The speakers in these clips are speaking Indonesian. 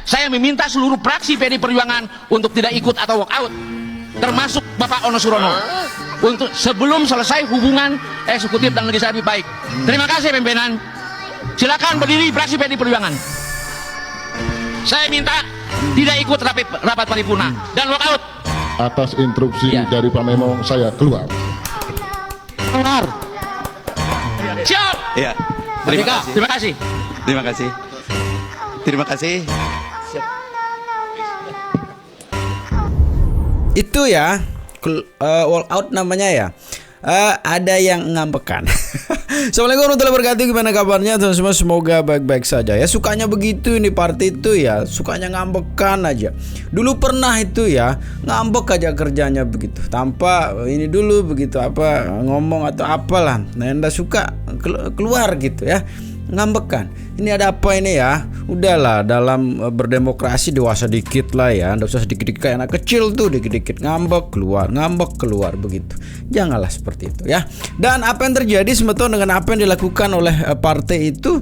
Saya meminta seluruh fraksi PD Perjuangan untuk tidak ikut atau walk out, termasuk Bapak Ono Surono, untuk sebelum selesai hubungan eksekutif dan legislatif baik. Terima kasih pimpinan. Silakan berdiri fraksi PD Perjuangan. Saya minta tidak ikut rapat paripurna dan walk out. Atas instruksi Ya. dari Pak Memong, saya keluar. Keluar. Siap. Ya, terima Merdeka. kasih. Terima kasih. Terima kasih. Terima kasih. Itu ya, walk out namanya ya. Ada yang ngambekan. Assalamualaikum warahmatullahi wabarakatuh. Gimana kabarnya teman-teman? Semoga baik-baik saja ya. Sukanya begitu ini partai itu ya, sukanya ngambekan aja. Dulu pernah itu ya, ngambek aja kerjanya begitu, tanpa ini dulu begitu apa ngomong atau apalah. Nah, Anda suka keluar gitu ya, ngambekan. Ini ada apa ini ya? Udahlah, dalam berdemokrasi dewasa dikit lah ya. Nggak usah sedikit-dikit kayak anak kecil tuh, dikit-dikit ngambek keluar begitu. Janganlah seperti itu ya. Dan apa yang terjadi sebetulnya dengan apa yang dilakukan oleh partai itu,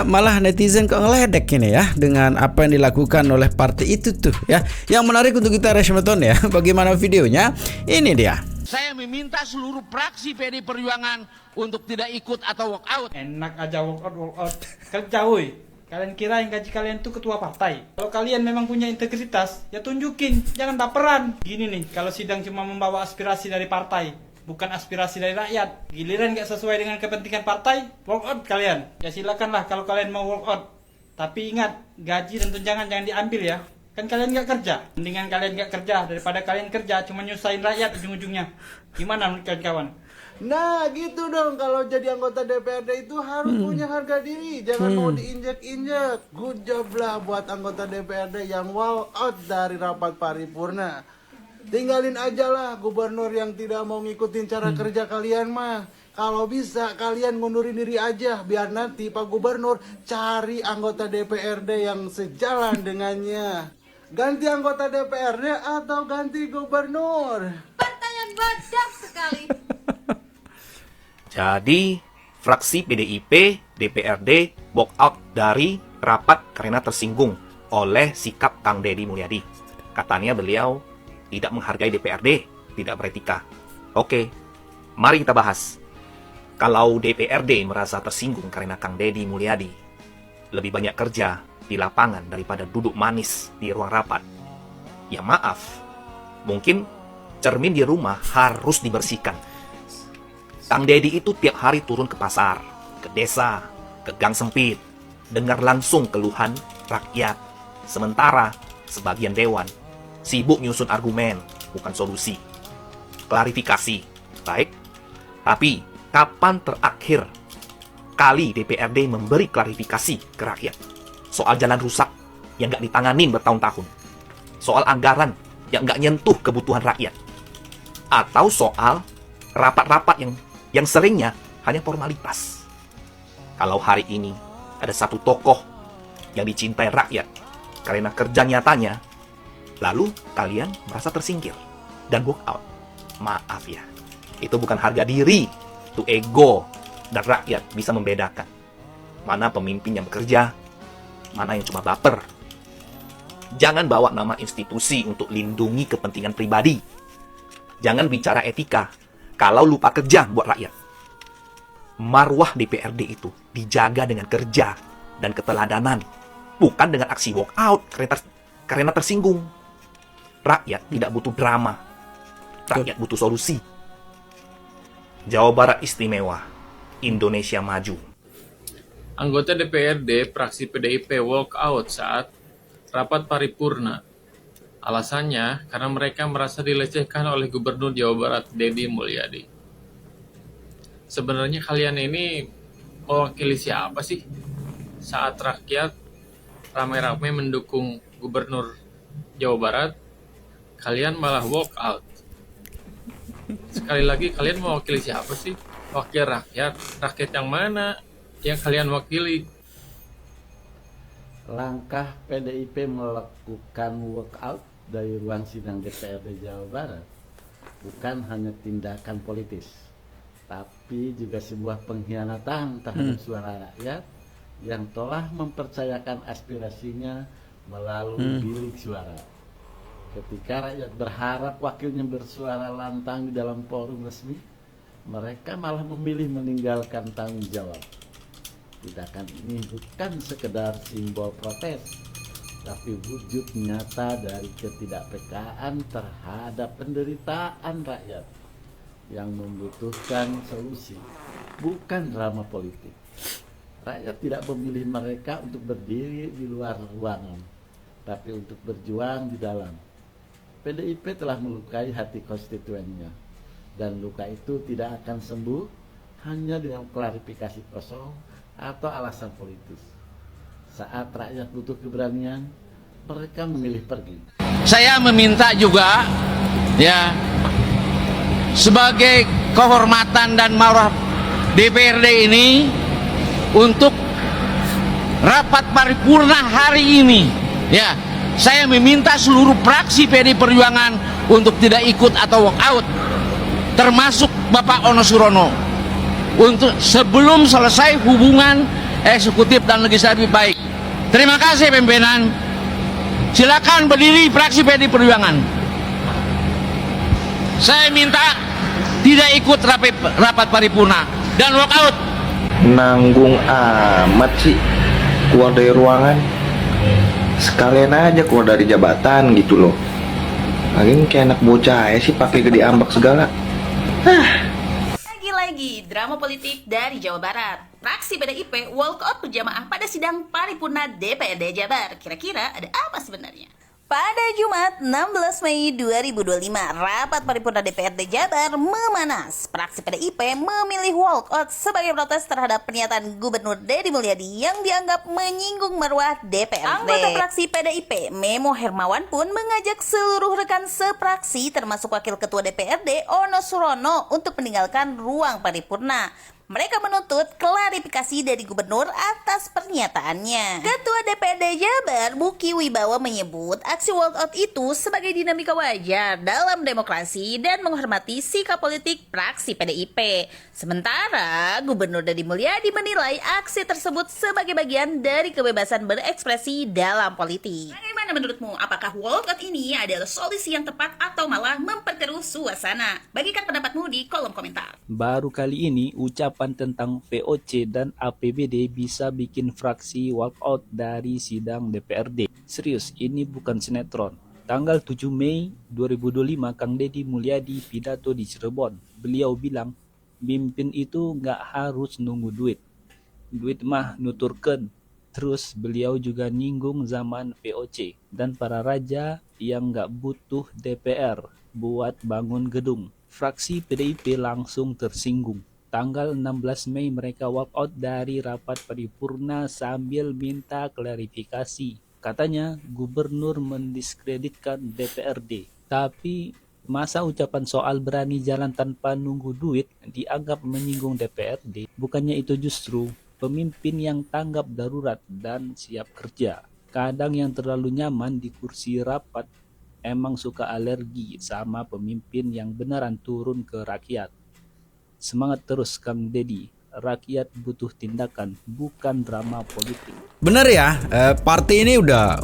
malah netizen kok ngeledek ini ya dengan apa yang dilakukan oleh partai itu tuh ya. Yang menarik untuk kita respon ya. Bagaimana videonya? Ini dia. Saya meminta seluruh fraksi PD Perjuangan untuk tidak ikut atau walk out. Enak aja walk out. Kerja woi. Kalian kira yang gaji kalian tuh ketua partai? Kalau kalian memang punya integritas, ya tunjukin, jangan baperan. Gini nih, kalau sidang cuma membawa aspirasi dari partai, bukan aspirasi dari rakyat. Giliran gak sesuai dengan kepentingan partai, walk out kalian. Ya silakanlah kalau kalian mau walk out. Tapi ingat, gaji dan tunjangan jangan diambil ya. Kan kalian gak kerja. Mendingan kalian gak kerja daripada kalian kerja cuma nyusahin rakyat ujung-ujungnya. Gimana menurut kawan-kawan? Nah gitu dong, kalau jadi anggota DPRD itu harus punya harga diri. Jangan mau diinjek-injek. Good job lah buat anggota DPRD yang walk out dari rapat paripurna. Tinggalin aja lah gubernur yang tidak mau ngikutin cara kerja kalian mah. Kalau bisa kalian ngundurin diri aja, biar nanti Pak Gubernur cari anggota DPRD yang sejalan dengannya. Ganti anggota DPRD atau ganti gubernur? Pertanyaan badak sekali. Jadi, fraksi PDIP DPRD walk out dari rapat karena tersinggung oleh sikap Kang Deddy Mulyadi. Katanya beliau tidak menghargai DPRD, tidak beretika. Oke, mari kita bahas. Kalau DPRD merasa tersinggung karena Kang Deddy Mulyadi lebih banyak kerja di lapangan daripada duduk manis di ruang rapat, ya maaf, mungkin cermin di rumah harus dibersihkan. Kang Deddy itu tiap hari turun ke pasar, ke desa, ke gang sempit, dengar langsung keluhan rakyat. Sementara sebagian dewan sibuk nyusun argumen, bukan solusi. Klarifikasi, baik. Tapi, kapan terakhir kali DPRD memberi klarifikasi ke rakyat? Soal jalan rusak yang nggak ditanganin bertahun-tahun. Soal anggaran yang nggak nyentuh kebutuhan rakyat. Atau soal rapat-rapat yang seringnya hanya formalitas. Kalau hari ini ada satu tokoh yang dicintai rakyat karena kerja nyatanya, lalu kalian merasa tersingkir dan walk out. Maaf ya, itu bukan harga diri, itu ego, dan rakyat bisa membedakan mana pemimpin yang bekerja, mana yang cuma baper. Jangan bawa nama institusi untuk lindungi kepentingan pribadi. Jangan bicara etika kalau lupa kerja buat rakyat. Marwah DPRD itu dijaga dengan kerja dan keteladanan, bukan dengan aksi walk out karena tersinggung. Rakyat tidak butuh drama. Rakyat butuh solusi. Jawa Barat istimewa, Indonesia maju. Anggota DPRD fraksi PDIP walk out saat rapat paripurna. Alasannya karena mereka merasa dilecehkan oleh Gubernur Jawa Barat Deddy Mulyadi. Sebenarnya kalian ini mewakili siapa sih? Saat rakyat ramai-ramai mendukung Gubernur Jawa Barat, kalian malah walk out. Sekali lagi, kalian mewakili siapa sih? Wakil rakyat. Rakyat yang mana yang kalian wakili? Langkah PDIP melakukan walkout dari ruang sidang DPRD Jawa Barat bukan hanya tindakan politis, tapi juga sebuah pengkhianatan terhadap suara rakyat yang telah mempercayakan aspirasinya melalui bilik suara. Ketika rakyat berharap wakilnya bersuara lantang di dalam forum resmi, mereka malah memilih meninggalkan tanggung jawab. Tindakan ini bukan sekedar simbol protes, tapi wujud nyata dari ketidakpekaan terhadap penderitaan rakyat yang membutuhkan solusi, bukan drama politik. Rakyat tidak memilih mereka untuk berdiri di luar ruangan, tapi untuk berjuang di dalam. PDIP telah melukai hati konstituennya, dan luka itu tidak akan sembuh hanya dengan klarifikasi kosong atau alasan politis. Saat rakyat butuh keberanian, mereka memilih pergi. Saya meminta juga, ya, sebagai kehormatan dan marwah DPRD ini, untuk rapat paripurna hari ini, ya, saya meminta seluruh fraksi PD Perjuangan untuk tidak ikut atau walk out, termasuk Bapak Ono Surono, untuk sebelum selesai hubungan eksekutif dan legislatif baik. Terima kasih pimpinan. Silakan berdiri fraksi PD Perjuangan. Saya minta tidak ikut rapat paripurna dan walk out. Nanggung amat sih keluar dari ruangan. Sekalian aja keluar dari jabatan gitu loh. Lagian kayak anak bocah ya sih pakai gede ambak segala. Lagi-lagi drama politik dari Jawa Barat. Fraksi PDIP walkout berjamaah pada sidang paripurna DPRD Jabar. Kira-kira ada apa sebenarnya? Pada Jumat 16 Mei 2025, rapat paripurna DPRD Jabar memanas. Fraksi PDIP memilih walkout sebagai protes terhadap pernyataan Gubernur Deddy Mulyadi yang dianggap menyinggung marwah DPRD. Anggota fraksi PDIP, Memo Hermawan pun mengajak seluruh rekan sepraksi termasuk Wakil Ketua DPRD Ono Surono untuk meninggalkan ruang paripurna. Mereka menuntut klarifikasi dari gubernur atas pernyataannya. Ketua DPRD Jabar, Buki Wibawa, menyebut aksi walkout itu sebagai dinamika wajar dalam demokrasi dan menghormati sikap politik fraksi PDIP. Sementara Gubernur Deddy Mulyadi menilai aksi tersebut sebagai bagian dari kebebasan berekspresi dalam politik. Bagaimana menurutmu? Apakah walkout ini adalah solusi yang tepat atau malah memperkeruh suasana? Bagikan pendapatmu di kolom komentar. Baru kali ini ucapan tentang VOC dan APBD bisa bikin fraksi walkout dari sidang DPRD. Serius, ini bukan sinetron. Tanggal 7 Mei 2025, Kang Deddy Mulyadi pidato di Cirebon. Beliau bilang, mimpin itu nggak harus nunggu duit. Duit mah nuturken. Terus beliau juga nyinggung zaman VOC dan para raja yang nggak butuh DPR buat bangun gedung. Fraksi PDIP langsung tersinggung. Tanggal 16 Mei mereka walkout dari rapat paripurna sambil minta klarifikasi. Katanya gubernur mendiskreditkan DPRD. Tapi masa ucapan soal berani jalan tanpa nunggu duit dianggap menyinggung DPRD? Bukannya itu justru pemimpin yang tanggap darurat dan siap kerja. Kadang yang terlalu nyaman di kursi rapat emang suka alergi sama pemimpin yang beneran turun ke rakyat. Semangat terus Kang Deddy, rakyat butuh tindakan, bukan drama politik. Bener ya, partai ini udah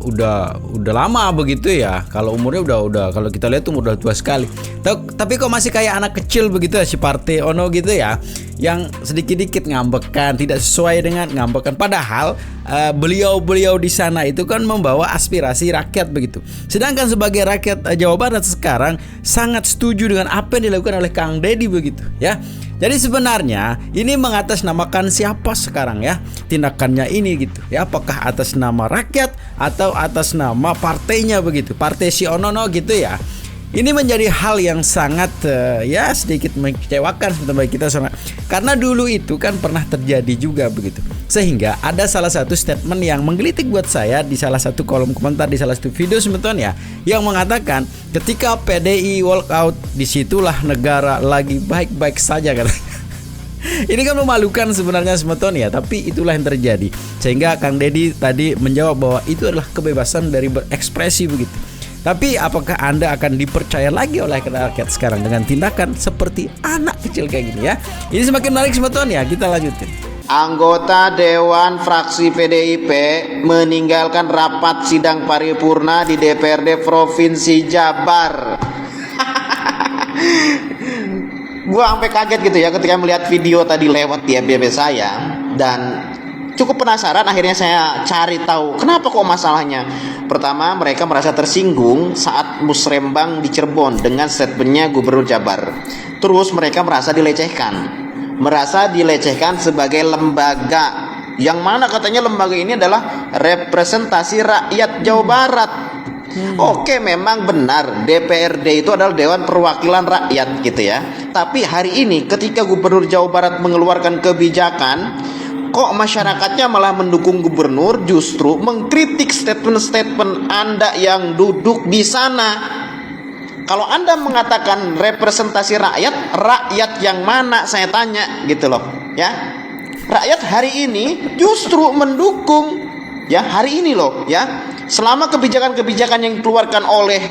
lama begitu ya. Kalau umurnya udah kalau kita lihat umur udah tua sekali. Tapi kok masih kayak anak kecil begitu ya si partai Ono gitu ya, yang sedikit-dikit ngambekan, tidak sesuai dengan ngambekan. Padahal beliau di sana itu kan membawa aspirasi rakyat begitu. Sedangkan sebagai rakyat Jawa Barat sekarang sangat setuju dengan apa yang dilakukan oleh Kang Deddy begitu ya. Jadi sebenarnya ini mengatasnamakan siapa sekarang ya tindakannya ini gitu ya, apakah atas nama rakyat atau atas nama partainya begitu, partai si Onono gitu ya. Ini menjadi hal yang sangat ya sedikit mengecewakan bagi kita sama, karena dulu itu kan pernah terjadi juga begitu. Sehingga ada salah satu statement yang menggelitik buat saya di salah satu kolom komentar di salah satu video sebetulnya, yang mengatakan ketika PDI walkout disitulah negara lagi baik-baik saja kan. Ini kan memalukan sebenarnya sebetulnya, tapi itulah yang terjadi. Sehingga Kang Deddy tadi menjawab bahwa itu adalah kebebasan dari berekspresi begitu. Tapi apakah Anda akan dipercaya lagi oleh rakyat sekarang dengan tindakan seperti anak kecil kayak gini ya? Ini semakin menarik sebetulnya, kita lanjutin. Anggota Dewan Fraksi PDIP meninggalkan rapat sidang paripurna di DPRD Provinsi Jabar. Gua sampai kaget gitu ya ketika melihat video tadi lewat di FYP saya, dan cukup penasaran. Akhirnya saya cari tahu kenapa kok masalahnya. Pertama, mereka merasa tersinggung saat musrembang di Cirebon dengan statementnya Gubernur Jabar. Terus mereka merasa dilecehkan sebagai lembaga, yang mana katanya lembaga ini adalah representasi rakyat Jawa Barat. Oke, memang benar DPRD itu adalah Dewan Perwakilan Rakyat gitu ya. Tapi hari ini ketika Gubernur Jawa Barat mengeluarkan kebijakan, kok masyarakatnya malah mendukung gubernur, justru mengkritik statement-statement Anda yang duduk di sana. Kalau Anda mengatakan representasi rakyat, rakyat yang mana saya tanya gitu loh ya. Rakyat hari ini justru mendukung ya, hari ini loh ya. Selama kebijakan-kebijakan yang dikeluarkan oleh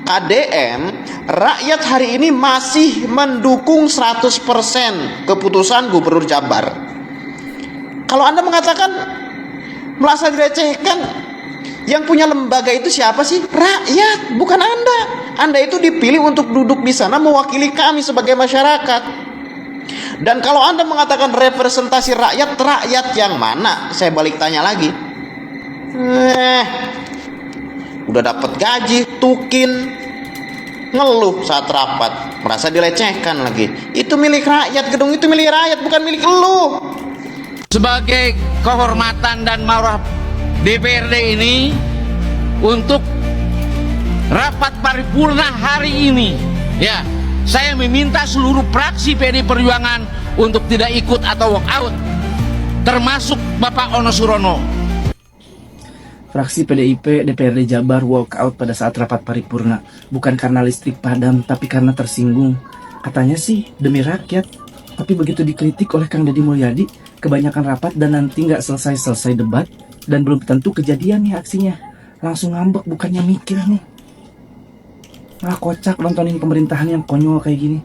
KDM, rakyat hari ini masih mendukung 100% keputusan Gubernur Jabar. Kalau Anda mengatakan merasa dilecehkan, yang punya lembaga itu siapa sih? Rakyat, bukan Anda. Anda itu dipilih untuk duduk di sana mewakili kami sebagai masyarakat. Dan kalau Anda mengatakan representasi rakyat, rakyat yang mana? Saya balik tanya lagi. Udah dapat gaji, tukin, ngeluh saat rapat, merasa dilecehkan lagi. Itu milik rakyat, gedung itu milik rakyat, bukan milik lu. Sebagai kehormatan dan marwah DPRD ini, untuk rapat paripurna hari ini ya, saya meminta seluruh fraksi PD Perjuangan untuk tidak ikut atau walk out, termasuk Bapak Ono Surono. Fraksi PDIP DPRD Jabar walk out pada saat rapat paripurna, bukan karena listrik padam, tapi karena tersinggung. Katanya sih demi rakyat, tapi begitu dikritik oleh Kang Deddy Mulyadi, kebanyakan rapat dan nanti nggak selesai debat, dan belum tentu kejadian nih aksinya. Langsung ngambek, bukannya mikir nih. Malah kocak nontonin pemerintahan yang konyol kayak gini.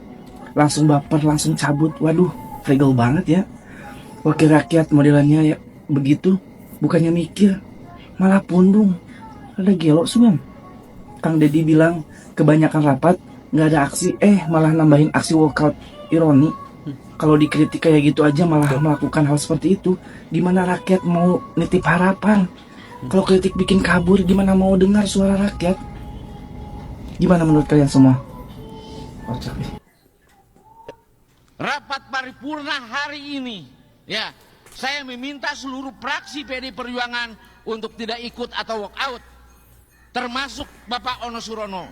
Langsung baper, langsung cabut. Waduh, regal banget ya. Wakil rakyat modelannya ya begitu, bukannya mikir, malah pundung. Ada gelo sugan. Kang Deddy bilang kebanyakan rapat nggak ada aksi, malah nambahin aksi walkout. Ironi. Kalau dikritik kayak gitu aja malah melakukan hal seperti itu, gimana rakyat mau nitip harapan? Kalau kritik bikin kabur, gimana mau dengar suara rakyat? Gimana menurut kalian semua? Rapat paripurna hari ini ya, saya meminta seluruh fraksi PD Perjuangan untuk tidak ikut atau walk out, termasuk Bapak Ono Surono,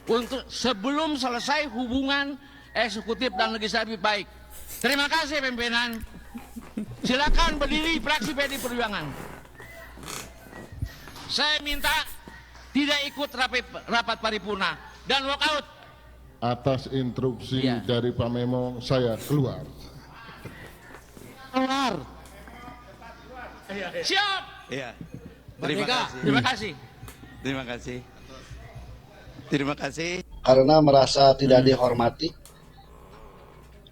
untuk sebelum selesai hubungan eksekutif dan legislatif baik. Terima kasih pimpinan. Silakan berdiri fraksi PD Perjuangan. Saya minta tidak ikut rapat paripurna dan walk out. Atas instruksi dari Pak Memo, saya keluar. Siap. Iya. Terima kasih. Terima kasih. Karena merasa tidak dihormati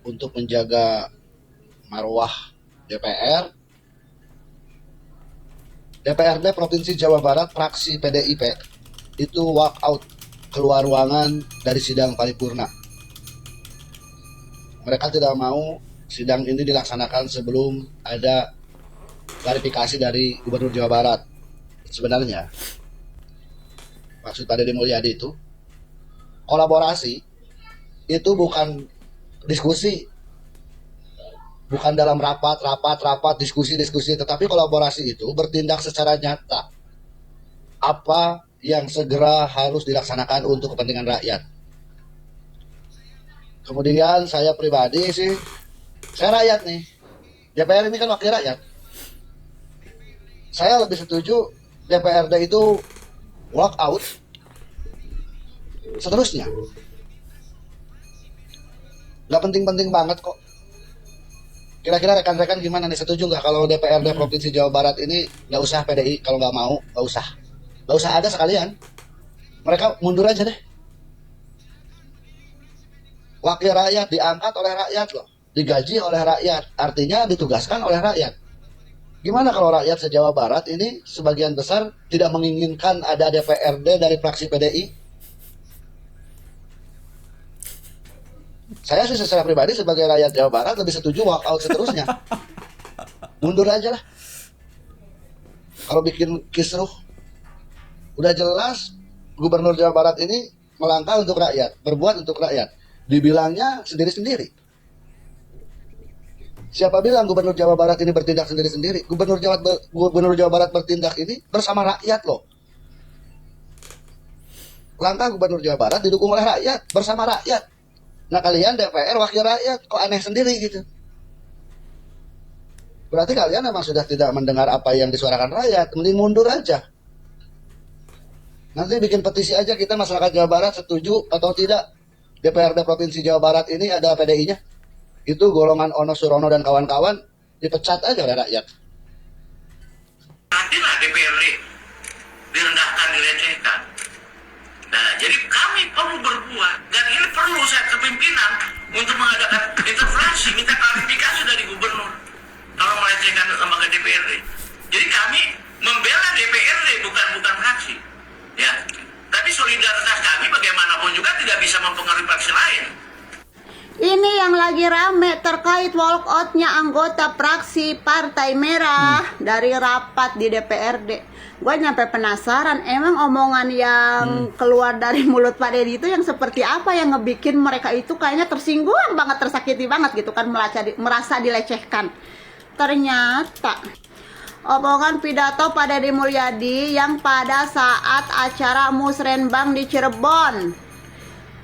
untuk menjaga marwah DPRD Provinsi Jawa Barat fraksi PDIP itu walk out, keluar ruangan dari sidang paripurna. Mereka tidak mau sidang ini dilaksanakan sebelum ada klarifikasi dari Gubernur Jawa Barat. Sebenarnya maksud Pak Deddy Mulyadi itu kolaborasi itu bukan diskusi, bukan dalam rapat, diskusi, tetapi kolaborasi itu bertindak secara nyata. Apa yang segera harus dilaksanakan untuk kepentingan rakyat. Kemudian saya pribadi sih, saya rakyat nih, DPR ini kan wakil rakyat. Saya lebih setuju DPRD itu walk out seterusnya. Gak penting-penting banget kok. Kira-kira rekan-rekan gimana nih, setuju nggak kalau DPRD Provinsi Jawa Barat ini nggak usah PDI, kalau nggak mau nggak usah ada sekalian. Mereka mundur aja deh. Wakil rakyat diangkat oleh rakyat loh. digaji oleh rakyat, artinya ditugaskan oleh rakyat. Gimana kalau rakyat se-Jawa Barat ini sebagian besar tidak menginginkan ada DPRD dari fraksi PDI? Saya sih secara pribadi sebagai rakyat Jawa Barat lebih setuju walk out seterusnya. Mundur aja lah. Kalau bikin kisruh, udah jelas Gubernur Jawa Barat ini melangkah untuk rakyat, berbuat untuk rakyat. Dibilangnya sendiri-sendiri. Siapa bilang Gubernur Jawa Barat ini bertindak sendiri-sendiri? Gubernur Jawa Barat bertindak ini bersama rakyat loh. Langkah Gubernur Jawa Barat didukung oleh rakyat, bersama rakyat. Nah kalian DPR wakil rakyat, kok aneh sendiri gitu. Berarti kalian memang sudah tidak mendengar apa yang disuarakan rakyat, mending mundur aja. Nanti bikin petisi aja kita masyarakat Jawa Barat setuju atau tidak DPRD Provinsi Jawa Barat ini ada PDI-nya. Itu golongan Ono Surono dan kawan-kawan dipecat aja oleh rakyat. Nantilah DPRD direndahkan, dilecehkan. Nah, jadi kami perlu berbuat dan ini perlu saya kepimpinan untuk mengadakan intervensi, minta klarifikasi dari gubernur kalau melecehkan lembaga DPRD. Jadi kami membela DPRD bukan fraksi, ya. Tapi solidaritas kami bagaimanapun juga tidak bisa mempengaruhi fraksi lain. Ini yang lagi rame terkait walkoutnya anggota fraksi Partai Merah dari rapat di DPRD. Gue nyampe penasaran, emang omongan yang keluar dari mulut Pak Deddy itu yang seperti apa yang ngebikin mereka itu kayaknya tersinggung banget, tersakiti banget gitu kan, merasa dilecehkan. Ternyata omongan pidato Pak Deddy Mulyadi yang pada saat acara Musrenbang di Cirebon.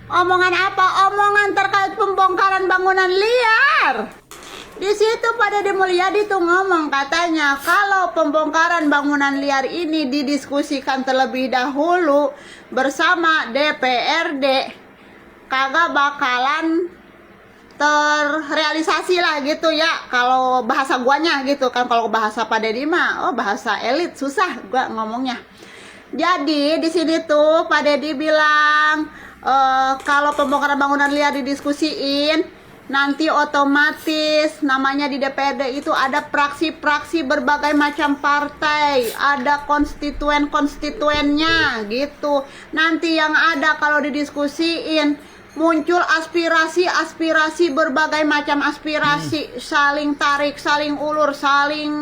Omongan apa? Omongan terkait pembongkaran bangunan liar. Di situ Pak Deddy Mulyadi tuh ngomong, katanya kalau pembongkaran bangunan liar ini didiskusikan terlebih dahulu bersama DPRD, kagak bakalan terrealisasi lah gitu ya. Kalau bahasa guanya gitu kan, kalau bahasa Pak Deddy mah, oh bahasa elit, susah gua ngomongnya. Jadi di sini tuh Pak Deddy bilang, kalau pembongkaran bangunan liar didiskusiin, nanti otomatis namanya di DPRD itu ada praksi-praksi berbagai macam partai, ada konstituen-konstituennya gitu. Nanti yang ada kalau didiskusiin muncul aspirasi-aspirasi, berbagai macam aspirasi, saling tarik, saling ulur, saling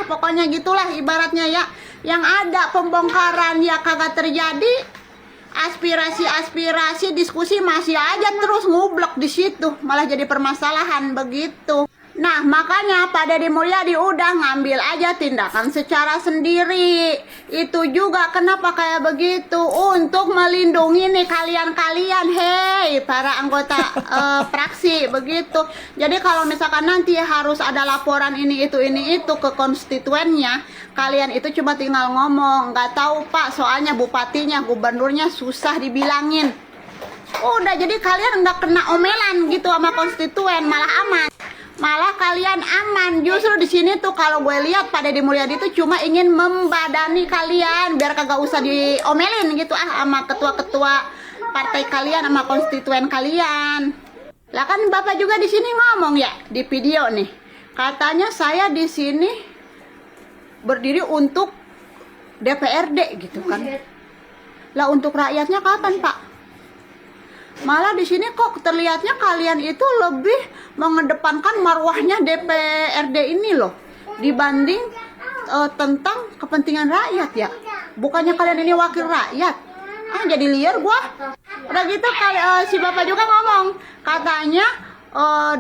pokoknya gitulah ibaratnya ya. Yang ada pembongkaran ya kagak terjadi, aspirasi-aspirasi diskusi masih aja terus ngublek di situ, malah jadi permasalahan begitu. Nah makanya Pak Deddy Mulyadi udah ngambil aja tindakan secara sendiri. Itu juga kenapa kayak begitu, untuk melindungi nih kalian-kalian, hei para anggota fraksi begitu. Jadi kalau misalkan nanti harus ada laporan ini itu ke konstituennya, kalian itu cuma tinggal ngomong, nggak tahu Pak, soalnya bupatinya, gubernurnya susah dibilangin. Udah, jadi kalian nggak kena omelan gitu sama konstituen, malah aman. Malah kalian aman. Justru di sini tuh kalau gue lihat Pak Deddy Mulyadi itu cuma ingin membadani kalian biar kagak usah diomelin gitu sama ketua-ketua partai kalian, sama konstituen kalian. Lah kan Bapak juga di sini ngomong ya di video nih. Katanya saya di sini berdiri untuk DPRD gitu kan. Lah untuk rakyatnya kapan, Pak? Malah di sini kok terlihatnya kalian itu lebih mengedepankan marwahnya DPRD ini loh dibanding tentang kepentingan rakyat ya. Bukannya kalian ini wakil rakyat. Jadi liar gua. Udah gitu si Bapak juga ngomong, katanya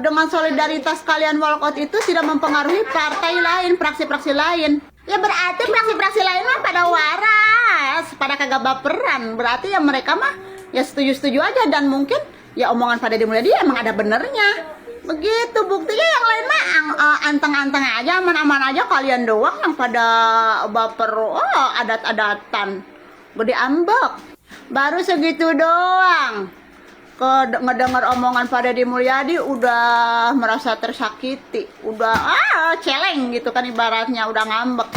dengan solidaritas kalian walkout itu tidak mempengaruhi partai lain, fraksi-fraksi lain. Ya berarti fraksi-fraksi lain mah pada waras, pada kagak baperan. Berarti ya mereka mah ya setuju-setuju aja, dan mungkin ya omongan Pak Deddy Mulyadi emang ada benernya. Begitu, buktinya yang lain mah anteng-anteng aja, aman-aman aja, kalian doang yang pada baper, adat-adatan. Gede ambek. Baru segitu doang. Ngedengar omongan Pak Deddy Mulyadi udah merasa tersakiti, udah celeng gitu kan ibaratnya, udah ngambek.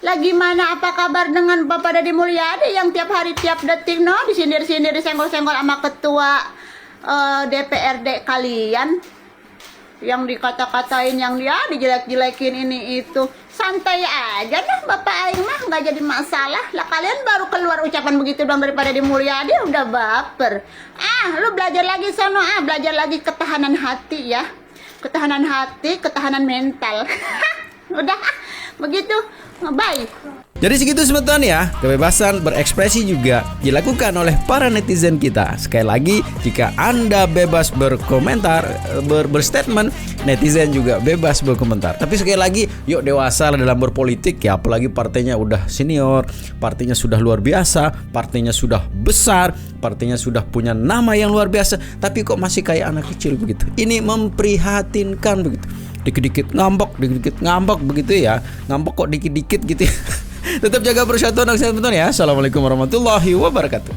Lah gimana, apa kabar dengan Bapak Deddy Mulyadi yang tiap hari tiap detik disindir-sindir, disenggol-senggol sama ketua DPRD kalian? yang dikata-katain, yang dia dijelek-jelekin ini itu. Santai aja dah Bapak Aing mah, nggak jadi masalah. Lah kalian baru keluar ucapan begitu dong daripada di Mulyadi udah baper. Lu belajar lagi sono, belajar lagi ketahanan hati ya. Ketahanan hati, ketahanan mental. Udah begitu, bye. Jadi segitu sebentar ya, kebebasan berekspresi juga dilakukan oleh para netizen kita. Sekali lagi, jika Anda bebas berkomentar, berstatement, netizen juga bebas berkomentar. Tapi sekali lagi, yuk dewasa dalam berpolitik ya, apalagi partainya udah senior, partainya sudah luar biasa, partainya sudah besar, partainya sudah punya nama yang luar biasa, tapi kok masih kayak anak kecil begitu. Ini memprihatinkan begitu. Dikit-dikit ngambek begitu ya. Ngambek kok dikit-dikit gitu ya. Tetap jaga persatuan dan kesatuan ya. Assalamualaikum warahmatullahi wabarakatuh.